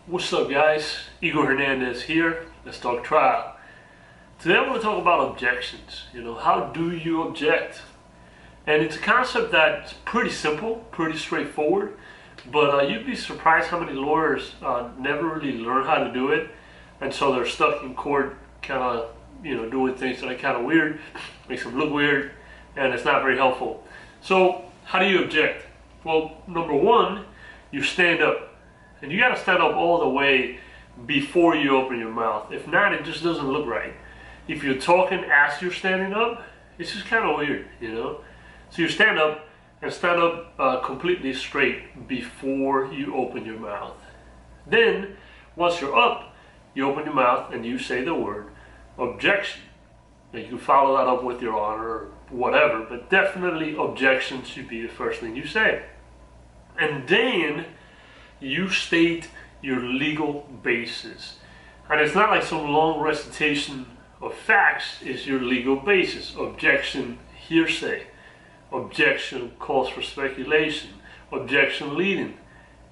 What's up, guys? Igor Hernandez here. Let's talk trial. Today I want to talk about objections. How do you object? And it's a concept that's pretty simple, pretty straightforward, but you'd be surprised how many lawyers never really learn how to do it, and so they're stuck in court kind of, doing things that are kind of weird, makes them look weird, and it's not very helpful. So how do you object? Well, number one, you stand up. And you got to stand up all the way before you open your mouth. If not, it just doesn't look right. If you're talking as you're standing up, it's just kind of weird, So you stand up and stand up completely straight before you open your mouth. Then, once you're up, you open your mouth and you say the word objection. Now you can follow that up with your honor or whatever, but definitely objection should be the first thing you say. And then you state your legal basis. And it's not like some long recitation of facts, it's your legal basis. Objection, hearsay. Objection, calls for speculation. Objection, leading.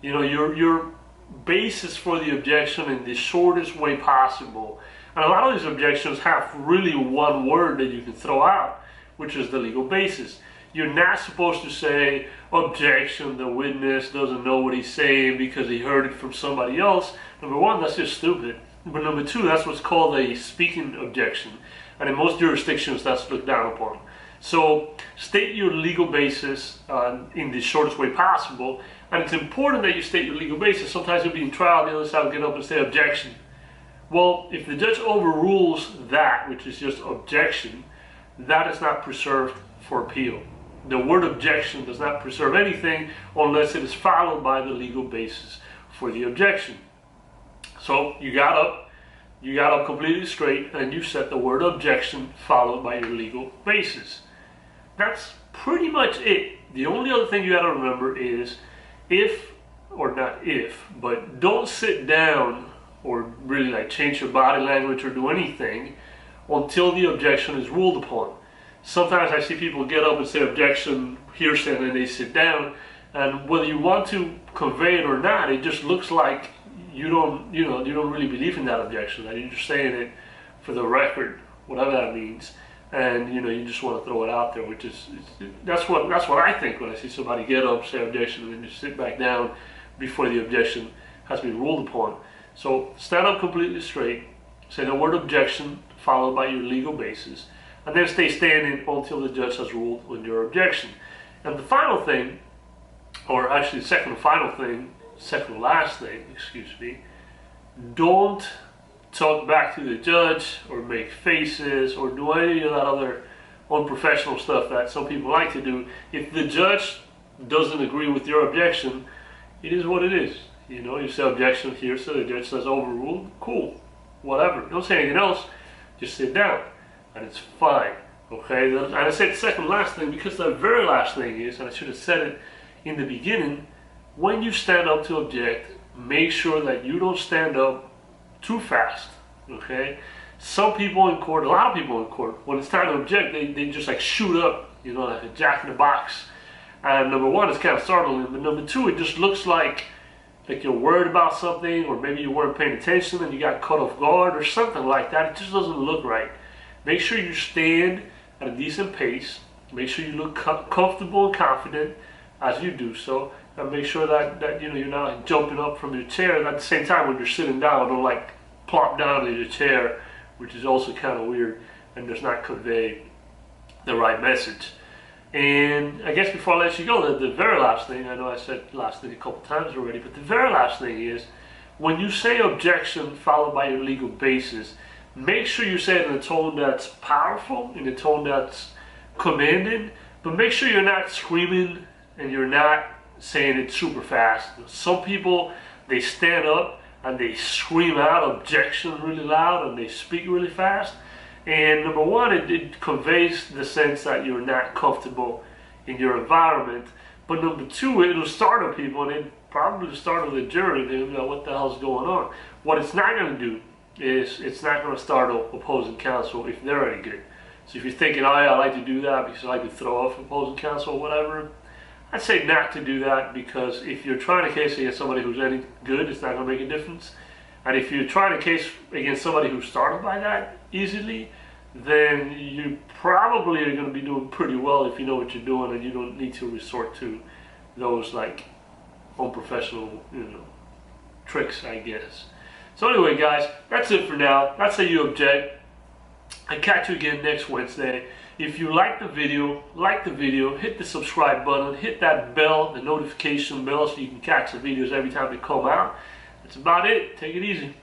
Your basis for the objection in the shortest way possible. And a lot of these objections have really one word that you can throw out, which is the legal basis. You're not supposed to say, objection, the witness doesn't know what he's saying because he heard it from somebody else. Number one, that's just stupid. But number two, that's what's called a speaking objection. And in most jurisdictions, that's looked down upon. So state your legal basis in the shortest way possible. And it's important that you state your legal basis. Sometimes you'll be in trial, the other side will get up and say objection. Well, if the judge overrules that, which is just objection, that is not preserved for appeal. The word objection does not preserve anything unless it is followed by the legal basis for the objection. So you got up completely straight, and you said the word objection followed by your legal basis. That's pretty much it. The only other thing you got to remember is but don't sit down or really change your body language or do anything until the objection is ruled upon. Sometimes I see people get up and say objection, hearsay, and then they sit down. And whether you want to convey it or not, it just looks like you don't really believe in that objection. That you're just saying it for the record, whatever that means. And you just want to throw it out there, which is that's what I think when I see somebody get up, say objection, and then just sit back down before the objection has been ruled upon. So stand up completely straight, say the word objection followed by your legal basis, and then stay standing until the judge has ruled on your objection. And the final thing, or actually second to last thing, don't talk back to the judge or make faces or do any of that other unprofessional stuff that some people like to do. If the judge doesn't agree with your objection, it is what it is. You say objection here, so the judge says overruled, cool, whatever. Don't say anything else, just sit down. And it's fine, okay? And I said second last thing because the very last thing is, and I should have said it in the beginning, when you stand up to object, make sure that you don't stand up too fast, okay? Some people in court, a lot of people in court, when it's time to object, they just shoot up, like a jack in the box. And number one, it's kind of startling, but number two, it just looks like you're worried about something, or maybe you weren't paying attention and you got caught off guard or something like that. It just doesn't look right. Make sure you stand at a decent pace. Make sure you look comfortable and confident as you do so. And make sure that you're not jumping up from your chair. And at the same time, when you're sitting down, don't plop down in your chair, which is also kind of weird and does not convey the right message. And I guess before I let you go, the very last thing, I know I said last thing a couple times already, but the very last thing is, when you say objection followed by your legal basis, make sure you say it in a tone that's powerful, in a tone that's commanding, but make sure you're not screaming and you're not saying it super fast. Some people, they stand up and they scream out objection really loud and they speak really fast. And number one, it conveys the sense that you're not comfortable in your environment. But number two, it'll startle people, and it probably startle the jury. They'll know what the hell's going on. What it's not going to do is it's not going to startle opposing counsel if they're any good. So if you're thinking, oh yeah, I like to do that because I like to throw off opposing counsel or whatever, I'd say not to do that, because if you're trying a case against somebody who's any good, it's not going to make a difference. And if you're trying a case against somebody who's startled by that easily, then you probably are going to be doing pretty well if you know what you're doing and you don't need to resort to those like unprofessional, tricks, I guess. So anyway, guys, that's it for now. That's how you object. I'll catch you again next Wednesday. If you like the video, hit the subscribe button, hit that bell, the notification bell, so you can catch the videos every time they come out. That's about it. Take it easy.